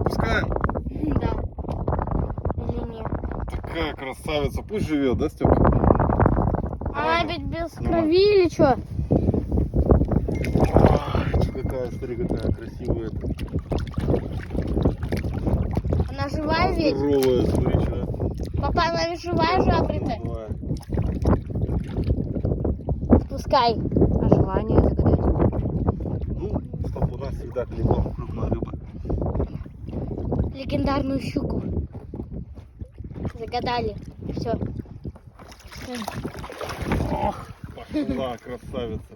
Отпускаем? Да. Или нет? Такая красавица. Пусть живет, да, Степка? Она ведь без крови или что? Какая, смотри, какая красивая. Она живая ведь? Здоровая, смотри, что. Папа, она ведь живая жабрица? Давай. Пускай. А желание загадать? Ну, чтобы у нас всегда клевала крупная рыба. Легендарную щуку. Загадали. Все. Ох, пошла красавица.